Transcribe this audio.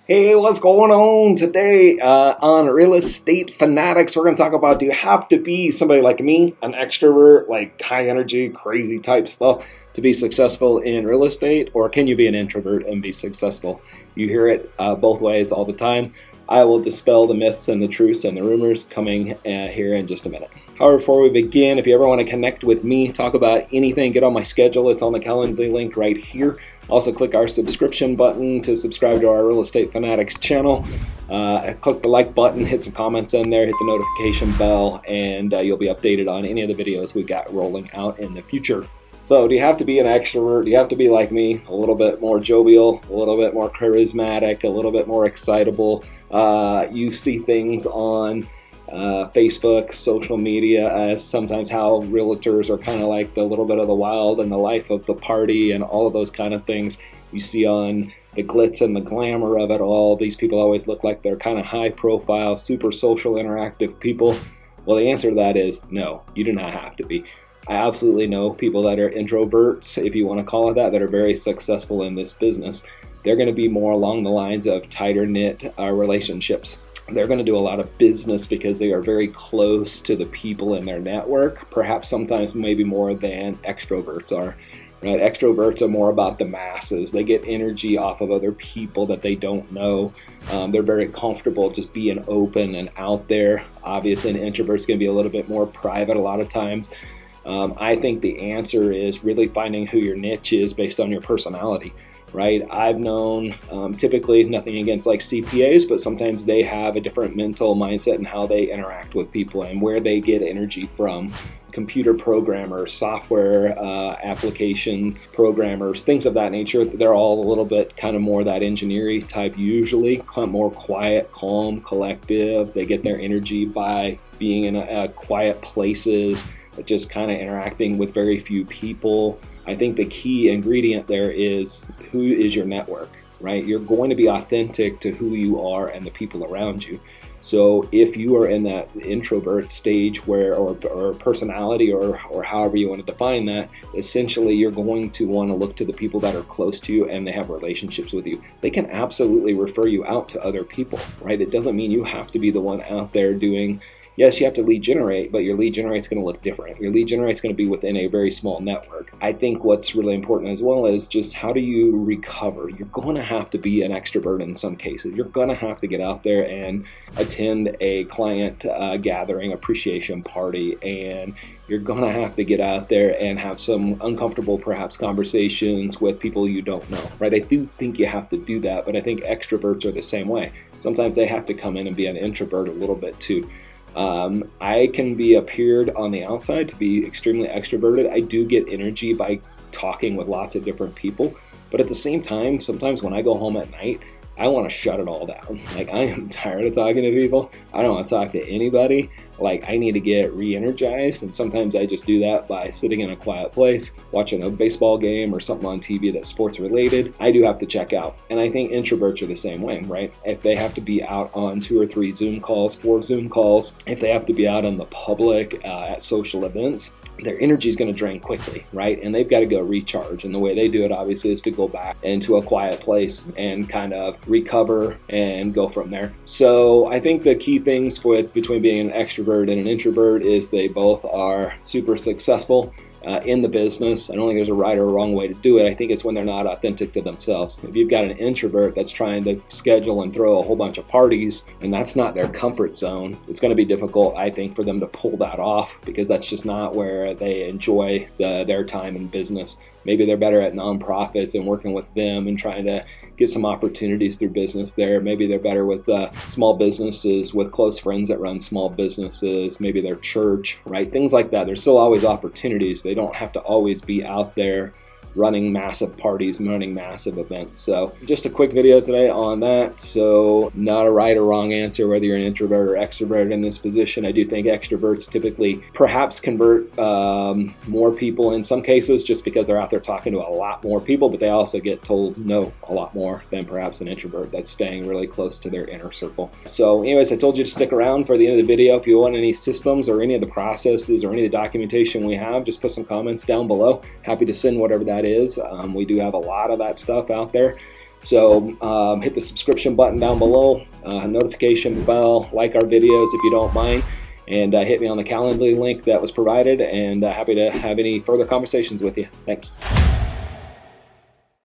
Hey, what's going on today on Real Estate Fanatics? We're going to talk about, do you have to be somebody like me, an extrovert, like high energy, crazy type stuff to be successful in real estate, or can you be an introvert and be successful? You hear it both ways all the time. I will dispel the myths and the truths and the rumors coming here in just a minute. However, before we begin, if you ever want to connect with me, talk about anything, get on my schedule. It's on the Calendly link right here. Also, click our subscription button to subscribe to our Real Estate Fanatics channel. Click the like button, hit some comments in there, hit the notification bell, and you'll be updated on any of the videos we've got rolling out in the future. So, do you have to be an extrovert? Do you have to be like me, a little bit more jovial, a little bit more charismatic, a little bit more excitable? You see things on Facebook, social media, as sometimes how realtors are kind of like the little bit of the wild and the life of the party and all of those kind of things you see on the glitz and the glamour of it all. These people always look like they're kind of high profile, super social, interactive people. Well, the answer to that is no, you do not have to be. I absolutely know people that are introverts, if you want to call it that are very successful in this business. They're going to be more along the lines of tighter knit relationships. They're going to do a lot of business because they are very close to the people in their network, perhaps sometimes maybe more than extroverts are. Right? Extroverts are more about the masses. They get energy off of other people that they don't know. They're very comfortable just being open and out there. Obviously, an introvert's going to be a little bit more private a lot of times. I think the answer is really finding who your niche is based on your personality. Right? I've known typically nothing against like CPAs, but sometimes they have a different mental mindset in how they interact with people and where they get energy from. Computer programmers, software application programmers, things of that nature. They're all a little bit kind of more that engineering type, usually more quiet, calm, collective. They get their energy by being in quiet places, just kind of interacting with very few people. I think the key ingredient there is who is your network, right? You're going to be authentic to who you are and the people around you. So if you are in that introvert stage where, or personality, or however you want to define that, essentially you're going to want to look to the people that are close to you and they have relationships with you. They can absolutely refer you out to other people, right? It doesn't mean you have to be the one out there doing. Yes, you have to lead generate, but your lead generate's going to look different. Your lead generate's going to be within a very small network. I think what's really important as well is just how do you recover? You're going to have to be an extrovert in some cases. You're going to have to get out there and attend a client gathering, appreciation party, and you're going to have to get out there and have some uncomfortable, perhaps, conversations with people you don't know, right? I do think you have to do that, but I think extroverts are the same way. Sometimes they have to come in and be an introvert a little bit too. I can be appeared on the outside to be extremely extroverted. I do get energy by talking with lots of different people, but at the same time, sometimes when I go home at night, I want to shut it all down. Like, I am tired of talking to people. I don't want to talk to anybody. Like, I need to get re-energized, and sometimes I just do that by sitting in a quiet place, watching a baseball game or something on TV that's sports related. I do have to check out, and I think introverts are the same way, right? If they have to be out on 2 or 3 Zoom calls, 4 Zoom calls, if they have to be out in the public at social events, their energy is going to drain quickly, right? And they've got to go recharge. And the way they do it, obviously, is to go back into a quiet place and kind of recover and go from there. So I think the key things between being an extrovert and an introvert is they both are super successful in the business. I don't think there's a right or wrong way to do it. I think it's when they're not authentic to themselves. If you've got an introvert that's trying to schedule and throw a whole bunch of parties, and that's not their comfort zone, it's going to be difficult, I think, for them to pull that off, because that's just not where they enjoy their time in business. Maybe they're better at nonprofits and working with them and trying to get some opportunities through business there. Maybe they're better with small businesses, with close friends that run small businesses, maybe their church, right? Things like that. There's still always opportunities. They don't have to always be out there running massive parties, running massive events. So just a quick video today on that. So not a right or wrong answer whether you're an introvert or extrovert in this position. I do think extroverts typically perhaps convert more people in some cases just because they're out there talking to a lot more people, but they also get told no a lot more than perhaps an introvert that's staying really close to their inner circle. So anyways, I told you to stick around for the end of the video. If you want any systems or any of the processes or any of the documentation we have, just put some comments down below. Happy to send whatever that is. We do have a lot of that stuff out there. So hit the subscription button down below, notification bell, like our videos if you don't mind, and hit me on the Calendly link that was provided, and happy to have any further conversations with you. Thanks.